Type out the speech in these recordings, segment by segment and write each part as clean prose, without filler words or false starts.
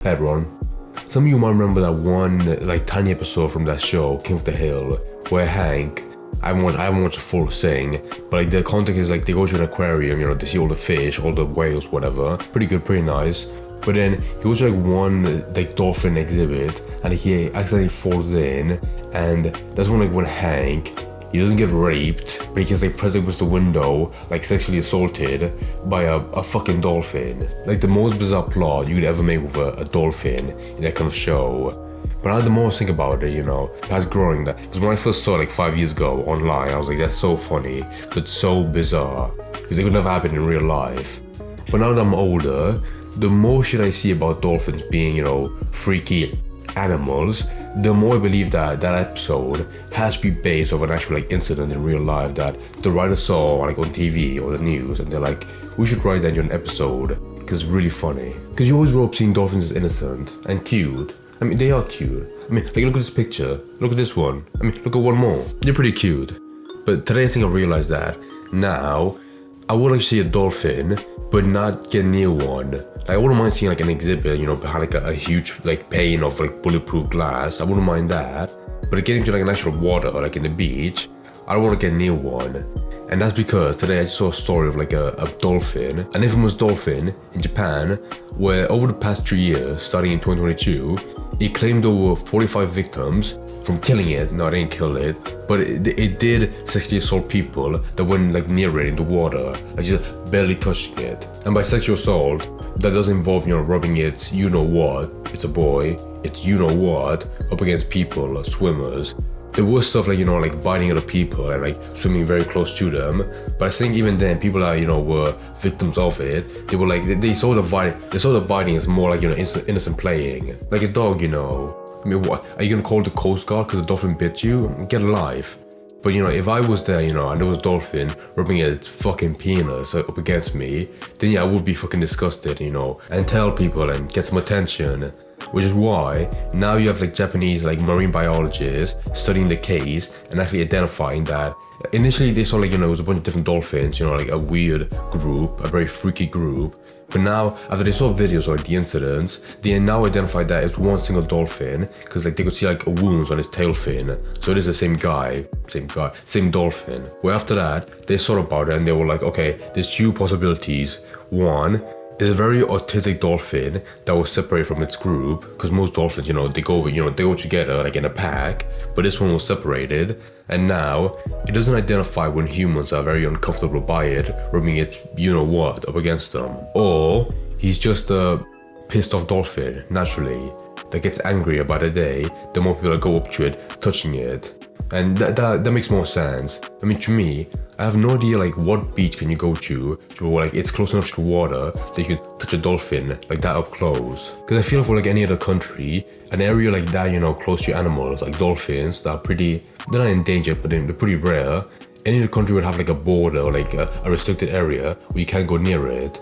Hey everyone. Some of you might remember that one like tiny episode from that show, King of the Hill, where Hank, I haven't watched the full thing, but like the context is like they go to an aquarium, you know, they see all the fish, all the whales, whatever. Pretty good, pretty nice. But then he goes to like one like dolphin exhibit and he accidentally falls in, and that's when Hank, he doesn't get raped, but he gets like pressed against the window, like sexually assaulted by a fucking dolphin. Like the most bizarre plot you could ever make with a dolphin in that kind of show. But now the more I think about it, you know, that's growing that. Because when I first saw it like 5 years ago online, I was like, that's so funny, but so bizarre. Because it could never happen in real life. But now that I'm older, the more shit I see about dolphins being, you know, freaky animals, the more I believe that that episode has to be based off an actual like incident in real life that the writer saw like on TV or the news, and they're like, we should write that into an episode because it's really funny. Because you always grow up seeing dolphins as innocent and cute. I mean, they are cute. I mean, like look at this picture, look at this one. I mean, look at one more. They're pretty cute. But today I think I realized that now I would like to see a dolphin, but not get near one. Like, I wouldn't mind seeing like an exhibit, you know, behind like a huge like pane of like bulletproof glass. I wouldn't mind that. But getting to like an actual water, like in the beach, I don't want to get near one. And that's because today I just saw a story of like a dolphin, an infamous dolphin in Japan, where over the past 3 years, starting in 2022, it claimed over 45 victims from killing it. No, they didn't kill it, but it did sexually assault people that went like near it in the water, like just barely touching it. And by sexual assault, that doesn't involve, you know, rubbing it, you know what, it's a boy, it's you know what, up against people, swimmers. There was stuff like, you know, like biting other people and like swimming very close to them. But I think even then, people that, you know, were victims of it, they were like, they saw the biting as more like, you know, innocent playing. Like a dog, you know. I mean, what, are you gonna call the Coast Guard because the dolphin bit you? Get alive. But you know, if I was there, you know, and there was a dolphin rubbing its fucking penis up against me, then yeah, I would be fucking disgusted, you know, and tell people and get some attention. Which is why now you have like Japanese like marine biologists studying the case and actually identifying that initially they saw like, you know, it was a bunch of different dolphins, you know, like a weird group, a very freaky group. But now, after they saw videos of like the incidents, they now identified that it's one single dolphin because like they could see like wounds on his tail fin. So it is the same dolphin. Well, after that, they thought about it and they were like, okay, there's two possibilities. One, it's a very autistic dolphin that was separated from its group, because most dolphins, you know, they go together like in a pack, but this one was separated, and now it doesn't identify when humans are very uncomfortable by it, rubbing its you know what up against them. Or he's just a pissed off dolphin, naturally, that gets angrier by the day, the more people that go up to it, touching it. And that makes more sense. I mean, to me, I have no idea like what beach can you go to where like it's close enough to the water that you can touch a dolphin like that up close. Because I feel for like any other country, an area like that, you know, close to animals like dolphins that are they're not endangered, but they're pretty rare. Any other country would have like a border or like a restricted area where you can't go near it.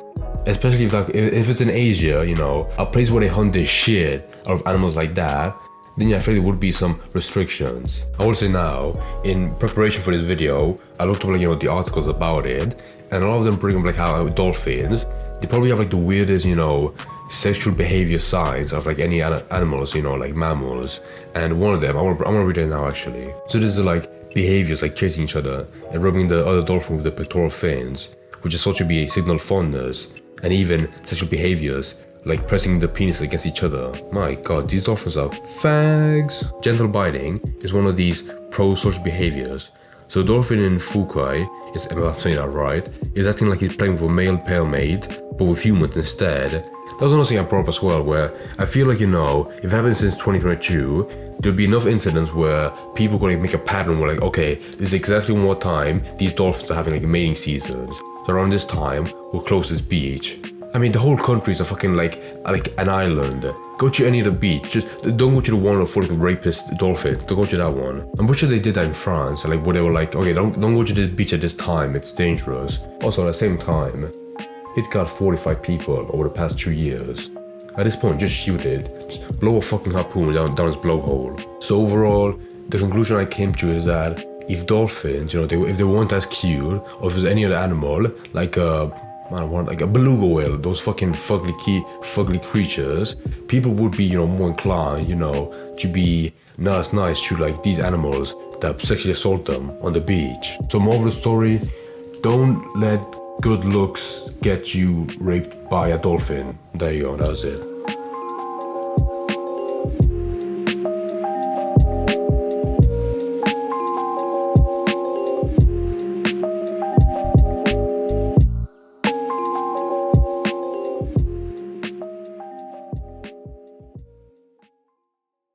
Especially if it's in Asia, you know, a place where they hunt the shit out of animals like that, then yeah, I feel there would be some restrictions. I will say now, in preparation for this video, I looked up like, you know, the articles about it, and a lot of them bring up like how dolphins, they probably have like the weirdest, you know, sexual behavior signs of like any animals, you know, like mammals. And one of them, I'm gonna read it now actually. So this is like behaviors like chasing each other and rubbing the other dolphin with the pectoral fins, which is thought to be a signal of fondness, and even sexual behaviors like pressing the penis against each other. My god, these dolphins are fags. Gentle biting is one of these pro-social behaviors. So the dolphin in Fukai, if I'm saying that right, is acting like he's playing with a male pale mate, but with humans instead. That's another thing I brought up as well, where I feel like, you know, if it happened since 2022, there'll be enough incidents where people could like make a pattern where like, okay, this is exactly what time these dolphins are having like mating seasons. So around this time, we'll close this beach. I mean, the whole country is a fucking like an island. Go to any other beach. Just don't go to the one full of rapist dolphins. Don't go to that one. I'm pretty sure they did that in France. Like where they were like, okay, don't go to this beach at this time. It's dangerous. Also, at the same time, it got 45 people over the past 2 years. At this point, just shoot it. Just blow a fucking harpoon down its blowhole. So overall, the conclusion I came to is that if dolphins, you know, if they weren't as cute, or if there's any other animal like man, what, like a beluga whale, those fucking fugly creatures, people would be, more inclined, to be nice to like these animals that sexually assault them on the beach. So more of the story, don't let good looks get you raped by a dolphin. There you go, that was it.